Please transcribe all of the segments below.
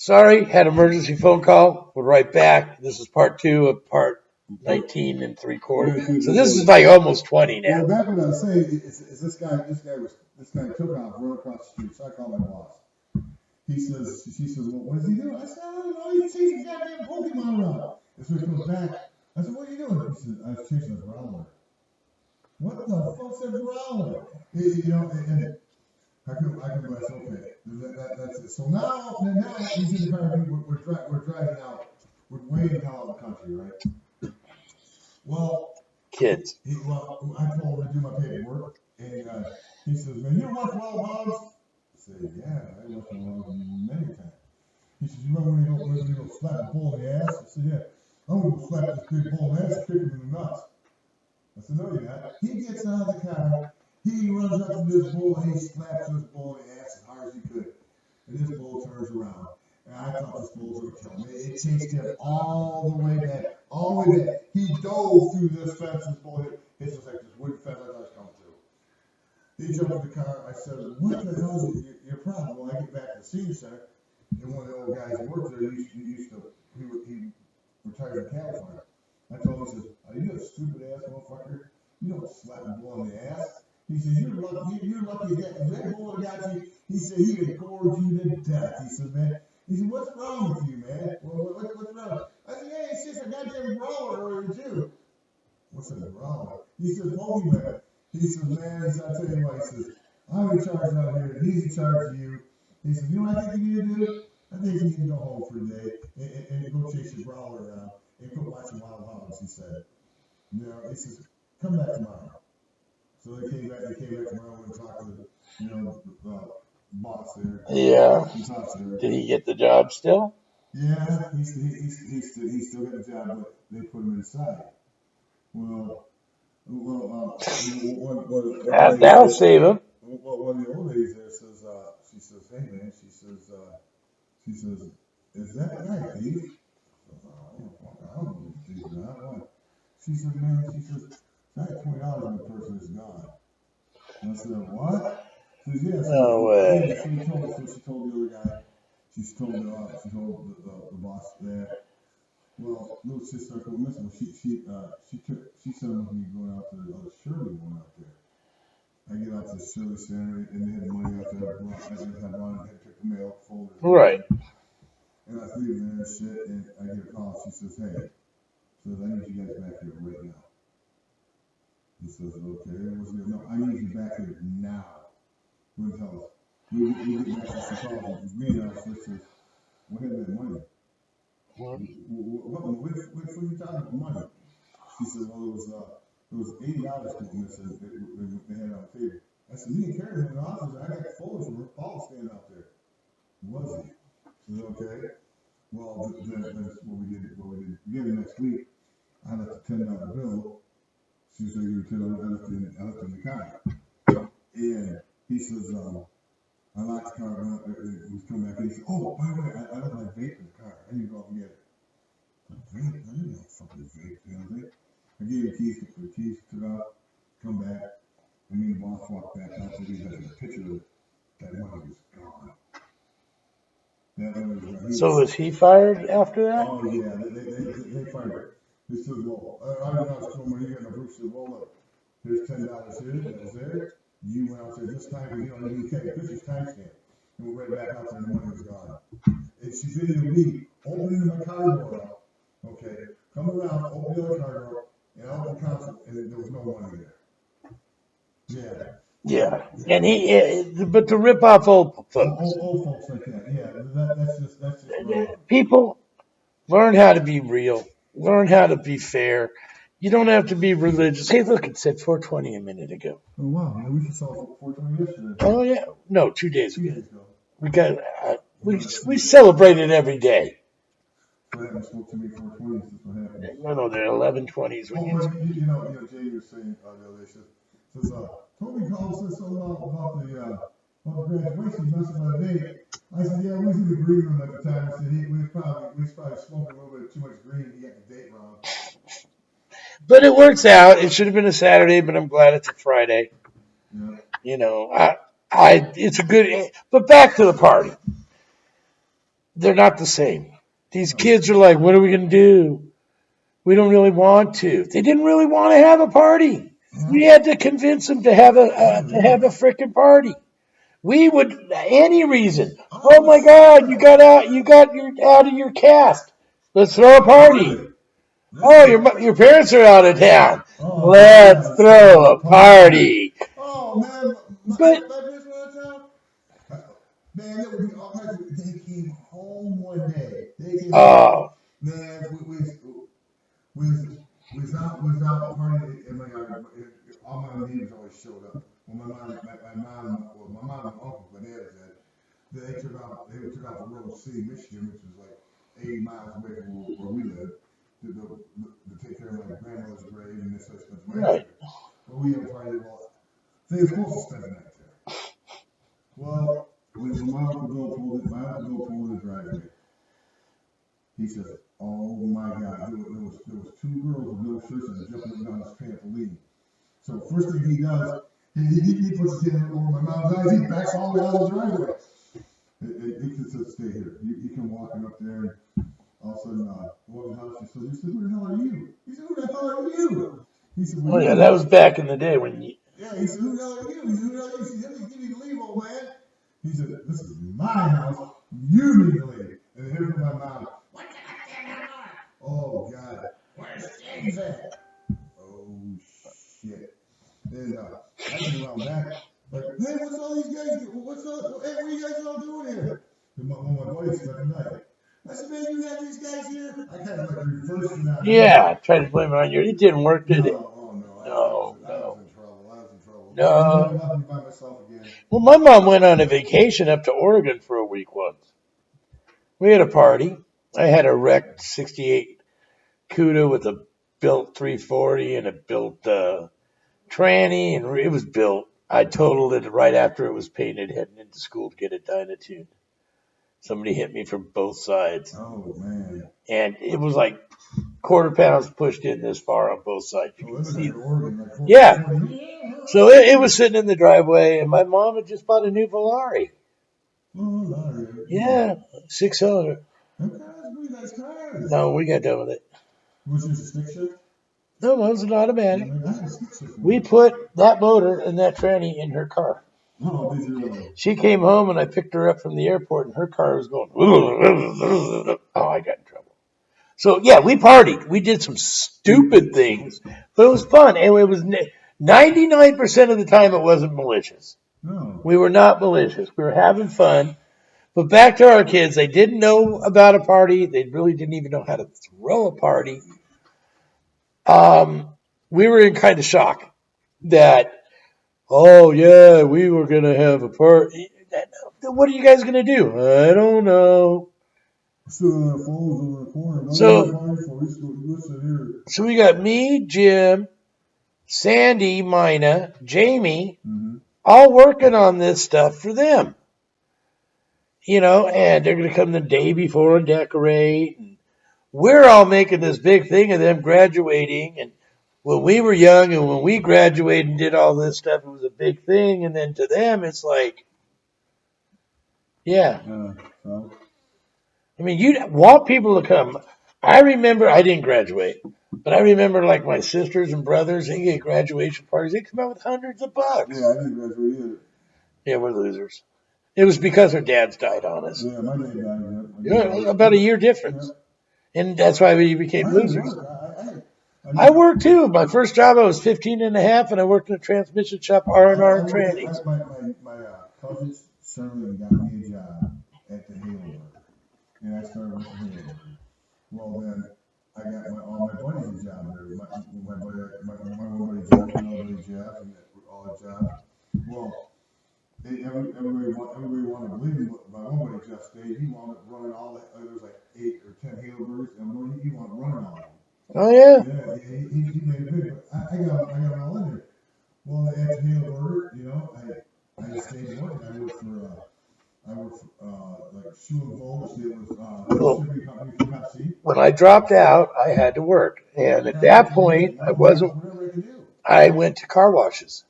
Sorry, had emergency phone call. We're right back. This is part 2 of part 19 and 3/4. So this is like almost 20 Well, now. back what I was saying is this guy took off right across the street. So I called my boss. She says, well, what is he doing? I said, I don't know. He's chasing goddamn Pokemon around. And so he comes back. I said, what are you doing? He said, I was chasing a growler. What the fuck's a growler? You know, and I can bless. Okay, that's it. So now he's in the car. We're driving out. We're way out in the country, right? Well, Kids. I told him to do my paperwork, and he says, man, you watch Wild Hogs? I said, yeah, I watched Wild Hogs many times. He says, you remember when you go slap a bull in the ass? I said, yeah. I'm going to slap this big bull in the ass and kick him in the nuts. I said, no, you're not. He gets out of the car. He runs up to this bull and he slaps this bull in the ass as hard as he could. And this bull turns around. And I thought this bull was going to kill him. It chased him all the way back. All the way back. He dove through this fence. This bull hits us like this wooden fence I was coming through. He jumped in the car. I said, what the hell is your problem? Well, I get back to the senior center. And one of the old guys who worked there, he retired in California. I told him, he says, are you a stupid ass motherfucker? You don't slap a bull in the ass. He says, you're lucky that bull got you. He said, he could gore you to death. He said, man. He said, what's wrong with you, man? Well, what's wrong? I said, yeah, it's just a goddamn growler earlier, too. What's a growler? He says, Pokemon. He says, man, I'll tell you what, he says, I'm in charge out here, and he's in charge of you. He says, you know what I think you need to do? I think you need to go home for a day and go chase your growler around and go watch some Wild Hogs, he said. You know, he says, come back tomorrow. So they came back tomorrow and talked to the boss there. Yeah. He talked to her. Did he get the job still? Yeah, he still got the job, but they put him inside. That'll save him. Well, one of the old ladies there says, she says, hey man, she says, is that guy thief? I don't know if he's not. She says, man, that $20 on the person is gone. And I said, what? She says, yeah. No way. Yeah, she told the other guy, she told the boss that, well, little sister, I couldn't miss him. She said I'm going to be going out to the other Shirley one out there. I get out to the Shirley Center, and they had money out there. I just had one, I took the mail folder. Right. And I was leaving there and shit, and I get a call. She says, hey, I need you guys back here right now. He says, okay. No, I need you back here now. What tell us? We get back to some calls. Me and our sisters, we had that money. What are you talking about money? She said, well, it was $80 to them that they had on the table. I said, me and Karen in the office, I got photos from Paul standing out there. Was he? She said, okay. Well, that's what we did. Beginning next week, I left a $10 bill. She said, you $10, I left in the car. And he says, I locked the car up, and he's coming back, and he said, oh, by the way, I left my vape in the car. I need to go out and get it. Vape? I didn't know fucking vape, you know what I mean? I gave him the keys, took out, come back, and me and the boss walked back out, so we had a picture of it. That money was gone. So was he fired after that? Oh, yeah, they fired him. They said, well, I don't know, so when you get in the proof, said, well, look, here's $10 here, that was there. You went out there this time, and you don't even take a picture's timestamp. And we went back out there, and the money was gone. And she videoed me opening my car door up, okay, come around, open the other car door, and out the console, and there was no money there. Yeah. Yeah, and but to rip off old folks. Old folks like that, yeah, that's just wrong. People, learn how to be real. Learn how to be fair. You don't have to be religious. Hey, look, it said 420 a minute ago. Oh, wow, man, we should sell 420 yesterday. Oh, yeah. No, 2 days ago. We got, we celebrate it every day. What happened? Spoke to me 420, this is what happened. No, they're 1120s. Jay was saying the other day, says, Toby called says something about the graduation, he's messing with a date. I said, yeah, we was in the green room at the time. I said, we was probably smoking a little bit too much green, he got the date wrong. But it works out. It should have been a Saturday, but I'm glad it's a Friday. Yeah. You know, it's a good. But back to the party. they're not the same. These kids are like, what are we going to do? We don't really want to. They didn't really want to have a party. We had to convince them to have a frickin' party. We would any reason. Oh my God, you got your out of your cast. Let's throw a party. Oh, your parents are out of town. Let's throw a party. Oh man, But my parents were out of town. Man, that would be all kinds of. They came home one day. oh, Man, we was out partying, and all my neighbors always showed up. Well, my mom and uncle, my dad said, they took off to Road City, Michigan, which was like 80 miles away from where we lived, to take care of my grandmother's grave and this such stuff. right. But we had a party. Well, they were supposed to spend the night there. Well, when my uncle Bill pulled the driveway, he says, "Oh my God, there was two girls with no shirts and jumping up and down this trampoline." So first thing he does, he puts his hand over my mom's eyes. He backs all the way out of the driveway. He says, "Stay here. You come walking up there." And all of a sudden, one of the house, he said, "Who the hell are you?" He said, "Who the hell are you?" He said, Oh yeah, that was back in the day when you. Yeah, he said, "Who the hell are you?" He said, "Who the hell are you?" He said, "You need to leave, old man." He said, "This is my house. You need to leave." And here comes my mom. "What the heck? Oh God, where's James at?" Oh shit. And I came around back, like, "Hey, what's all these guys? Hey, what are you guys all doing here?" And my buddy spent the night. I said, "Man, you got these guys here?" I kind of like reversed it out. Yeah, tried to blame it on you. It didn't work, did it? Oh no, No, I no, was in trouble. no. I never left me by myself again. Well, my mom went on a vacation up to Oregon for a week once. We had a party. I had a wrecked '68 Cuda with a built 340 and a built tranny, and it was built. I totaled it right after it was painted, heading into school to get it Dynatuned. Somebody hit me from both sides, Oh man. and it was like quarter pounds pushed in this far on both sides. You Oh, can this is see. like Oregon, like 40, Yeah. 40. So it was sitting in the driveway, and my mom had just bought a new Volare. Oh, Larry. Yeah, 6-cylinder. Okay, that's a pretty nice car. No, we got done with it. Was yours a stick shift? No, it was an automatic. I had a stick shift. We put that motor and that tranny in her car. Oh, did you really? She came home and I picked her up from the airport and her car was going. Oh, I got in trouble. So yeah, we partied. We did some stupid things, but it was fun. And it was 99% of the time it wasn't malicious. No. We were not malicious. We were having fun. But back to our kids, they didn't know about a party. They really didn't even know how to throw a party. We were in kind of shock that, oh yeah, we were gonna have a party. What are you guys gonna do? I don't know. Still on our phones over the corner. What So- are you party for? Listen here. So we got me, Jim, Sandy, Mina, Jamie, Mm-hmm. all working on this stuff for them. You know, and they're gonna come the day before and decorate. And we're all making this big thing of them graduating. And when we were young and when we graduated and did all this stuff, it was a big thing. And then to them, it's like, yeah. So? I mean, you want people to come. I remember I didn't graduate, but I remember like my sisters and brothers, they get graduation parties. They come out with hundreds of bucks. Yeah, I didn't graduate either. Yeah, we're losers. It was because our dads died on us. Yeah, my dad died. Yeah, about a year difference. And that's why we became I didn't losers. work. I worked too. My first job, I was 15 and a half, and I worked in a transmission shop, R&R trannies. My cousin Sherman got me a job at the Haleburg, and I started with the Haleburg. Well, then I got all my buddies a job there. My one buddy Jeff, another buddy Jeff, and all the jobs. Well, everybody wanted to believe me, but my one buddy Jeff stayed. He wound up running all the. There was like 8 or 10 Haleburgs, and he wound up running all of them. Oh, yeah. Yeah, he made it big, but I got all in there. Well, at the Haleburg, you know, I just stayed working. I worked for like Shoe and Bolts. It was a shipping company for Pepsi. When I dropped out, I had to work. And at that point, I went to car washes.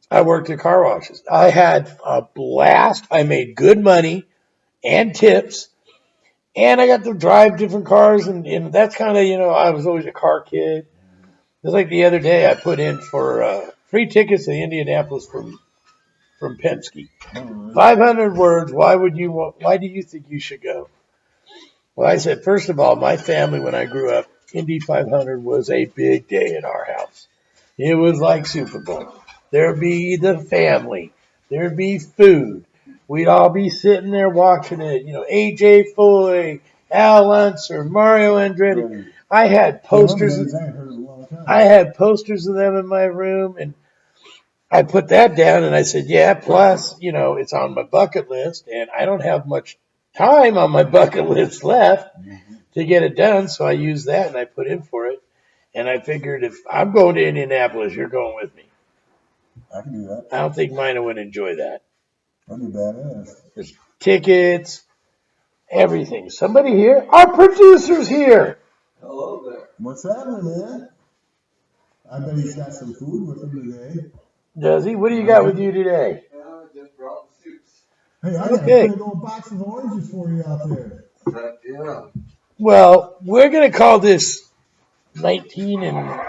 I worked at car washes. I had a blast. I made good money and tips. And I got to drive different cars, and that's kind of, I was always a car kid. Just like the other day, I put in for free tickets to Indianapolis from Penske. 500 words. Why do you think you should go? Well, I said, first of all, my family, when I grew up, Indy 500 was a big day in our house. It was like Super Bowl. There'd be the family. There'd be food. We'd all be sitting there watching it. AJ Foy, Al Unser, Mario Andretti. Right. I had posters. I heard it a long time. I had posters of them in my room, and I put that down, and I said, yeah. Plus, it's on my bucket list, and I don't have much time on my bucket list left to get it done. So I used that, and I put in for it. And I figured if I'm going to Indianapolis, you're going with me. I can do that. I don't think Mina would enjoy that. That'd be badass. There's tickets, everything. Somebody here? Our producer's here. Hello there. What's happening, man? I bet he's got some food with him today. Does he? What do you got with you today? I just brought the soups. Hey, I got Okay. a big old box of oranges for you out there. Yeah. Well, we're going to call this 19 and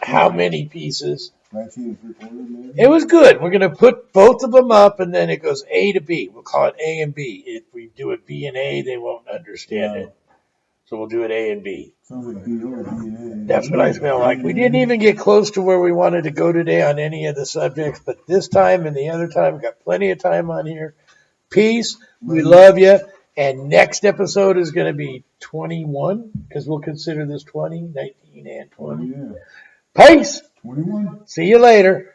how many pieces? 19 and 3/4, maybe. It was good. We're going to put both of them up, and then it goes A to B. We'll call it A and B. If we do it B and A, they won't understand it. So we'll do it A and B. Sounds like B or DNA. That's what I feel like. We didn't even get close to where we wanted to go today on any of the subjects, but this time and the other time, we got plenty of time on here. Peace. We love you. And next episode is going to be 21, because we'll consider this 20, 19, and 20. Yeah. Peace. 21. See you later.